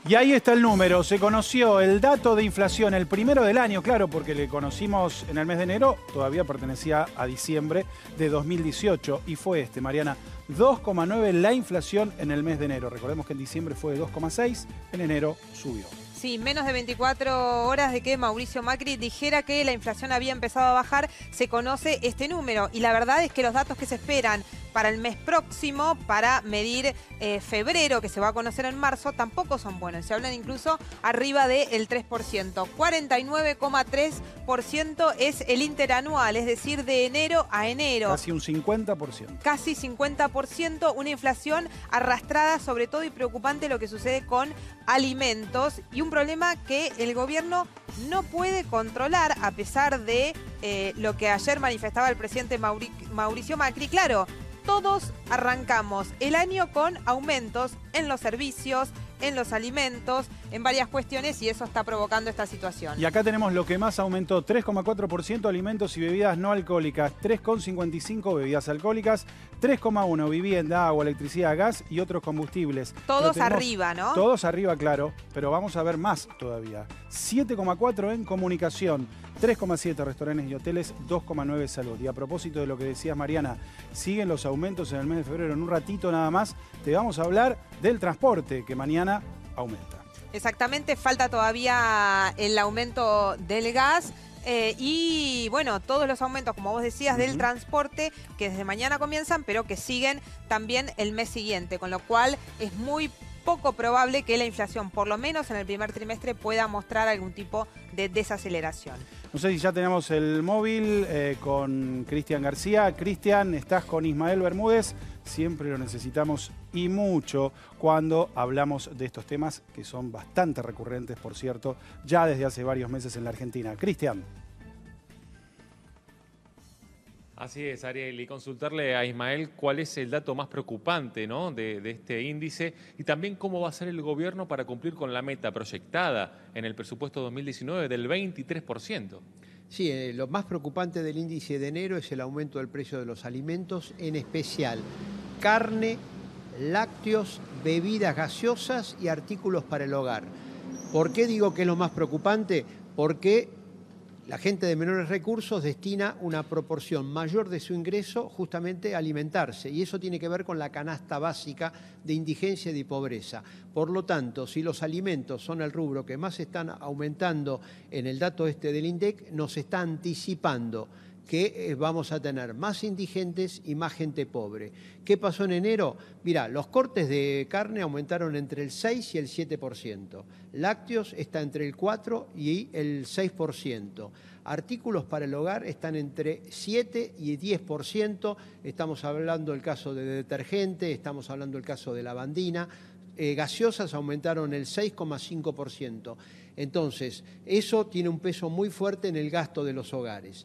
Y ahí está el número, se conoció el dato de inflación, el primero del año, claro, porque le conocimos en el mes de enero, todavía pertenecía a diciembre de 2018, y fue este, Mariana, 2,9 la inflación en el mes de enero. Recordemos que en diciembre fue de 2,6, en enero subió. Sí, menos de 24 horas de que Mauricio Macri dijera que la inflación había empezado a bajar, se conoce este número. Y la verdad es que los datos que se esperan para el mes próximo, para medir febrero, que se va a conocer en marzo, tampoco son buenos. Se hablan incluso arriba del 3%. 49,3% es el interanual, es decir, de enero a enero. Casi un 50%. Casi 50%, una inflación arrastrada sobre todo y preocupante lo que sucede con alimentos y un problema que el gobierno no puede controlar a pesar de lo que ayer manifestaba el presidente Mauricio Macri. Claro, todos arrancamos el año con aumentos en los servicios, en los alimentos, en varias cuestiones y eso está provocando esta situación. Y acá tenemos lo que más aumentó, 3,4% alimentos y bebidas no alcohólicas, 3,55% bebidas alcohólicas, 3,1% vivienda, agua, electricidad, gas y otros combustibles. Todos arriba, ¿no? Todos arriba, claro, pero vamos a ver más todavía. 7,4% en comunicación, 3,7% restaurantes y hoteles, 2,9% salud. Y a propósito de lo que decías, Mariana, siguen los aumentos en el mes de febrero. En un ratito nada más te vamos a hablar del transporte, que mañana aumenta. Exactamente, falta todavía el aumento del gas. Y bueno, todos los aumentos, como vos decías, del transporte, que desde mañana comienzan, pero que siguen también el mes siguiente, con lo cual es muy poco probable que la inflación, por lo menos en el primer trimestre, pueda mostrar algún tipo de desaceleración. No sé si ya tenemos el móvil con Cristian García. Cristian, estás con Ismael Bermúdez. Siempre lo necesitamos y mucho cuando hablamos de estos temas que son bastante recurrentes, por cierto, ya desde hace varios meses en la Argentina. Cristian. Así es, Ariel, y consultarle a Ismael cuál es el dato más preocupante, ¿no?, de este índice y también cómo va a ser el gobierno para cumplir con la meta proyectada en el presupuesto 2019 del 23%. Sí, lo más preocupante del índice de enero es el aumento del precio de los alimentos, en especial carne, lácteos, bebidas gaseosas y artículos para el hogar. ¿Por qué digo que es lo más preocupante? Porque la gente de menores recursos destina una proporción mayor de su ingreso justamente a alimentarse y eso tiene que ver con la canasta básica de indigencia y de pobreza. Por lo tanto, si los alimentos son el rubro que más están aumentando en el dato este del INDEC, nos está anticipando que vamos a tener más indigentes y más gente pobre. ¿Qué pasó en enero? Mirá, los cortes de carne aumentaron entre el 6 y el 7%. Lácteos está entre el 4 y el 6%. Artículos para el hogar están entre 7 y 10%. Estamos hablando del caso de detergente, estamos hablando del caso de lavandina. Gaseosas aumentaron el 6,5%. Entonces, eso tiene un peso muy fuerte en el gasto de los hogares.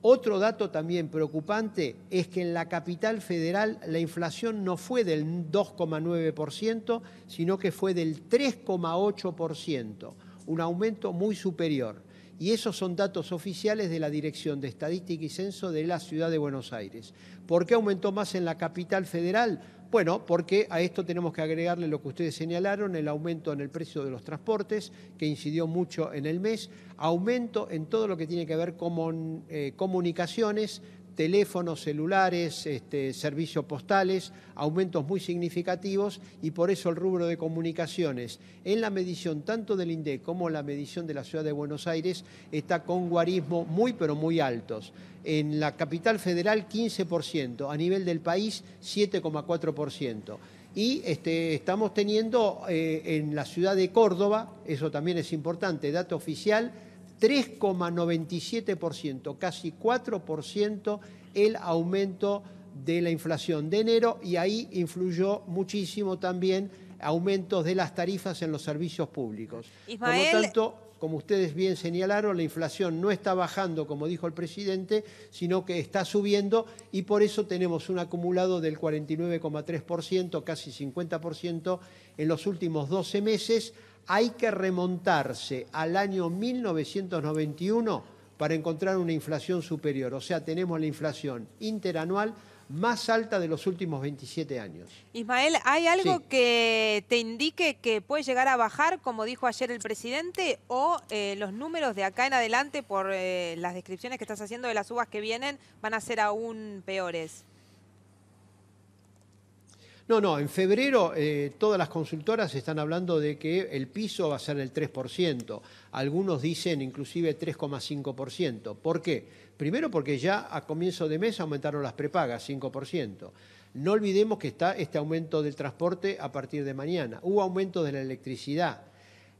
Otro dato también preocupante es que en la capital federal la inflación no fue del 2,9%, sino que fue del 3,8%, un aumento muy superior. Y esos son datos oficiales de la Dirección de Estadística y Censo de la Ciudad de Buenos Aires. ¿Por qué aumentó más en la capital federal? Bueno, porque a esto tenemos que agregarle lo que ustedes señalaron, el aumento en el precio de los transportes, que incidió mucho en el mes, aumento en todo lo que tiene que ver con comunicaciones, teléfonos celulares, servicios postales, aumentos muy significativos y por eso el rubro de comunicaciones en la medición tanto del INDEC como la medición de la Ciudad de Buenos Aires está con guarismos muy pero muy altos. En la capital federal 15%, a nivel del país 7,4%. Y estamos teniendo en la ciudad de Córdoba, eso también es importante, dato oficial, 3,97%, casi 4% el aumento de la inflación de enero y ahí influyó muchísimo también aumentos de las tarifas en los servicios públicos. Ismael, por lo tanto, como ustedes bien señalaron, la inflación no está bajando, como dijo el presidente, sino que está subiendo y por eso tenemos un acumulado del 49,3%, casi 50% en los últimos 12 meses. Hay que remontarse al año 1991 para encontrar una inflación superior. O sea, tenemos la inflación interanual más alta de los últimos 27 años. Ismael, ¿hay algo Sí. que te indique que puede llegar a bajar, como dijo ayer el presidente, o los números de acá en adelante, por las descripciones que estás haciendo de las uvas que vienen, van a ser aún peores? No, en febrero todas las consultoras están hablando de que el piso va a ser el 3%. Algunos dicen inclusive 3,5%. ¿Por qué? Primero porque ya a comienzo de mes aumentaron las prepagas, 5%. No olvidemos que está este aumento del transporte a partir de mañana. Hubo aumento de la electricidad.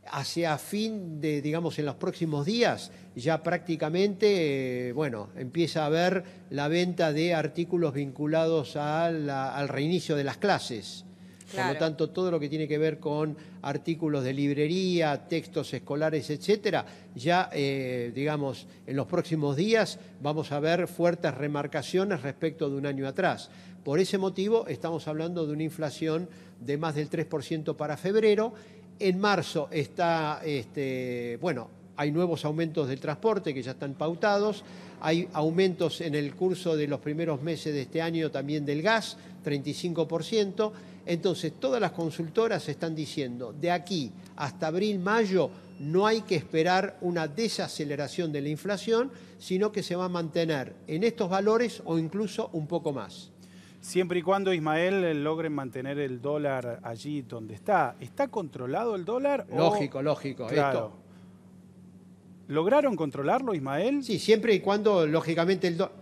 Hacia fin de, digamos, en los próximos días, ya prácticamente, bueno, empieza a haber la venta de artículos vinculados al reinicio de las clases. Claro. Por lo tanto, todo lo que tiene que ver con artículos de librería, textos escolares, etcétera, ya, digamos, en los próximos días vamos a ver fuertes remarcaciones respecto de un año atrás. Por ese motivo, estamos hablando de una inflación de más del 3% para febrero. En marzo está, bueno, hay nuevos aumentos del transporte que ya están pautados, hay aumentos en el curso de los primeros meses de este año también del gas, 35%. Entonces, todas las consultoras están diciendo, de aquí hasta abril, mayo, no hay que esperar una desaceleración de la inflación, sino que se va a mantener en estos valores o incluso un poco más. Siempre y cuando, Ismael, logren mantener el dólar allí donde está. ¿Está controlado el dólar? Lógico. Claro. Esto. ¿Lograron controlarlo, Ismael? Sí, siempre y cuando, lógicamente, el dólar...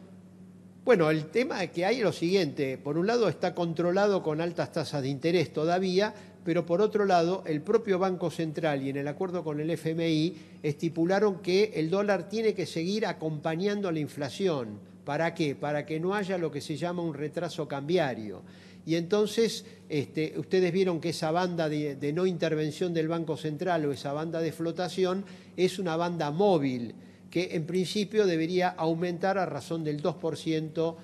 Bueno, el tema que hay es lo siguiente. Por un lado está controlado con altas tasas de interés todavía, pero por otro lado el propio Banco Central y en el acuerdo con el FMI estipularon que el dólar tiene que seguir acompañando a la inflación. ¿Para qué? Para que no haya lo que se llama un retraso cambiario. Y entonces ustedes vieron que esa banda de no intervención del Banco Central o esa banda de flotación es una banda móvil que en principio debería aumentar a razón del 2%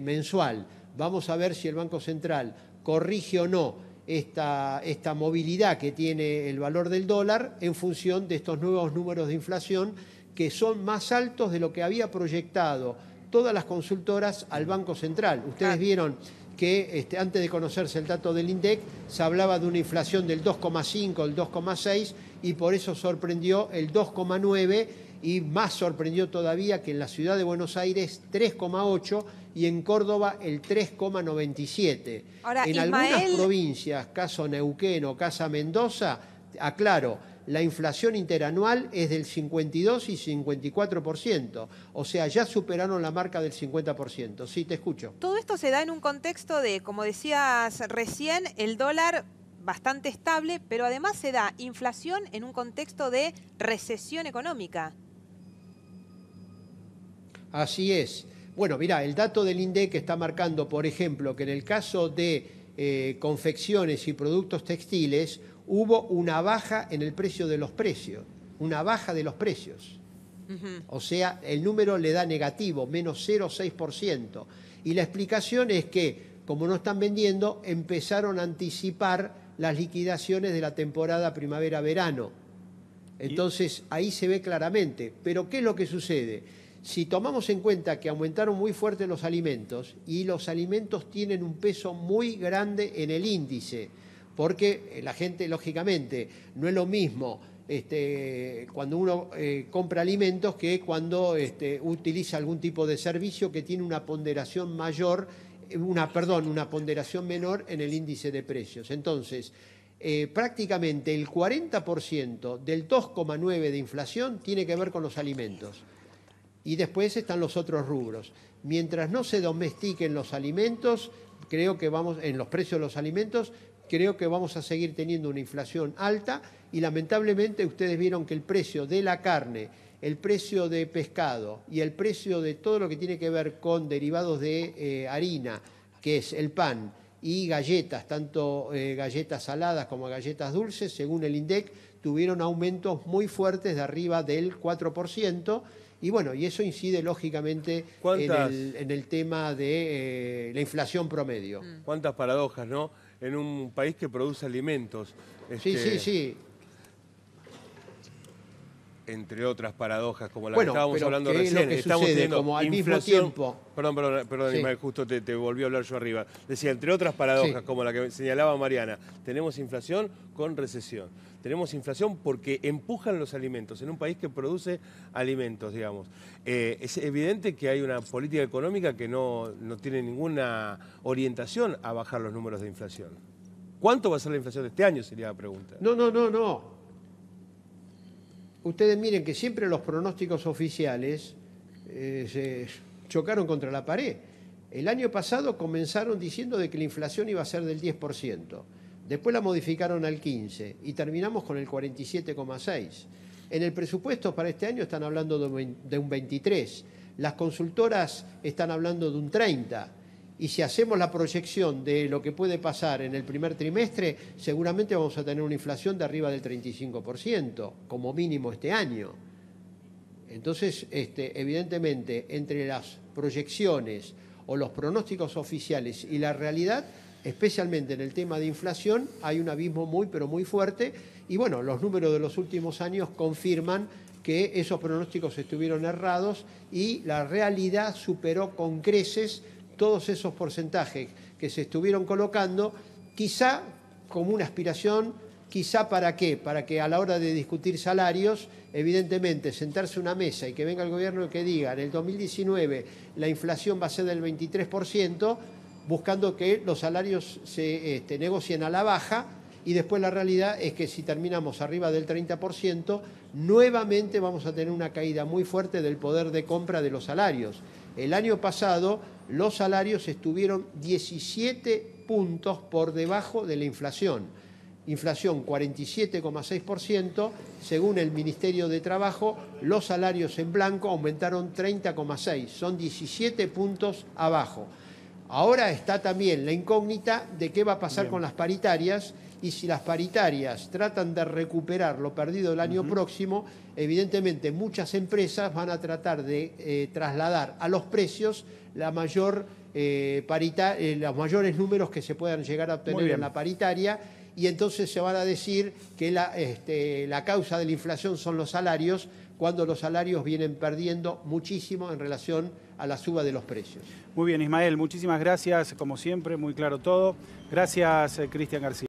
mensual. Vamos a ver si el Banco Central corrige o no esta movilidad que tiene el valor del dólar en función de estos nuevos números de inflación que son más altos de lo que había proyectado todas las consultoras al Banco Central. Ustedes vieron que antes de conocerse el dato del INDEC se hablaba de una inflación del 2,5, el 2,6 y por eso sorprendió el 2,9 y más sorprendió todavía que en la ciudad de Buenos Aires 3,8 y en Córdoba el 3,97. Ahora, en Ismael... algunas provincias, caso Neuquén o caso Mendoza, aclaro, la inflación interanual es del 52 y 54%. O sea, ya superaron la marca del 50%. Sí, te escucho. Todo esto se da en un contexto de, como decías recién, el dólar bastante estable, pero además se da inflación en un contexto de recesión económica. Así es. Bueno, mirá, el dato del INDEC está marcando, por ejemplo, que en el caso de confecciones y productos textiles hubo una baja en el precio de los precios, una baja de los precios. O sea, el número le da negativo, menos 0,6%. Y la explicación es que, como no están vendiendo, empezaron a anticipar las liquidaciones de la temporada primavera-verano. Entonces, ahí se ve claramente. Pero, ¿qué es lo que sucede? Si tomamos en cuenta que aumentaron muy fuerte los alimentos, y los alimentos tienen un peso muy grande en el índice, porque la gente, lógicamente, no es lo mismo cuando uno compra alimentos que cuando utiliza algún tipo de servicio que tiene una ponderación mayor, una ponderación menor en el índice de precios. Entonces, prácticamente el 40% del 2,9% de inflación tiene que ver con los alimentos. Y después están los otros rubros. Mientras no se domestiquen los alimentos, creo que en los precios de los alimentos, creo que vamos a seguir teniendo una inflación alta y lamentablemente ustedes vieron que el precio de la carne, el precio de pescado y el precio de todo lo que tiene que ver con derivados de harina, que es el pan y galletas, tanto galletas saladas como galletas dulces, según el INDEC, tuvieron aumentos muy fuertes de arriba del 4%. Y bueno, y eso incide lógicamente en el tema de la inflación promedio. Cuántas paradojas, ¿no? En un país que produce alimentos. Sí. entre otras paradojas, como la Bueno, que estábamos pero hablando ¿qué es recién, lo que estamos sucede? teniendo Como al mismo inflación. tiempo. Perdón, Sí. Ismael, justo te volví a hablar yo arriba. Decía, entre otras paradojas, Sí. como la que señalaba Mariana, tenemos inflación con recesión. Tenemos inflación porque empujan los alimentos en un país que produce alimentos, digamos. Es evidente que hay una política económica que no tiene ninguna orientación a bajar los números de inflación. ¿Cuánto va a ser la inflación de este año? Sería la pregunta. No. Ustedes miren que siempre los pronósticos oficiales se chocaron contra la pared. El año pasado comenzaron diciendo de que la inflación iba a ser del 10%. Después la modificaron al 15% y terminamos con el 47,6%. En el presupuesto para este año están hablando de un 23%. Las consultoras están hablando de un 30%. Y si hacemos la proyección de lo que puede pasar en el primer trimestre, seguramente vamos a tener una inflación de arriba del 35%, como mínimo este año. Entonces, evidentemente, entre las proyecciones o los pronósticos oficiales y la realidad, especialmente en el tema de inflación, hay un abismo muy, pero muy fuerte. Y bueno, los números de los últimos años confirman que esos pronósticos estuvieron errados y la realidad superó con creces todos esos porcentajes que se estuvieron colocando, quizá como una aspiración, quizá ¿para qué? Para que a la hora de discutir salarios, evidentemente, sentarse a una mesa y que venga el gobierno y que diga, en el 2019 la inflación va a ser del 23%, buscando que los salarios se negocien a la baja, y después la realidad es que si terminamos arriba del 30%, nuevamente vamos a tener una caída muy fuerte del poder de compra de los salarios. El año pasado los salarios estuvieron 17 puntos por debajo de la inflación. Inflación 47,6%, según el Ministerio de Trabajo, los salarios en blanco aumentaron 30,6%, son 17 puntos abajo. Ahora está también la incógnita de qué va a pasar con las paritarias, y si las paritarias tratan de recuperar lo perdido el año próximo, evidentemente muchas empresas van a tratar de trasladar a los precios la mayor los mayores números que se puedan llegar a obtener en la paritaria, y entonces se van a decir que la causa de la inflación son los salarios, cuando los salarios vienen perdiendo muchísimo en relación a la suba de los precios. Muy bien, Ismael, muchísimas gracias, como siempre, muy claro todo. Gracias, Cristian García.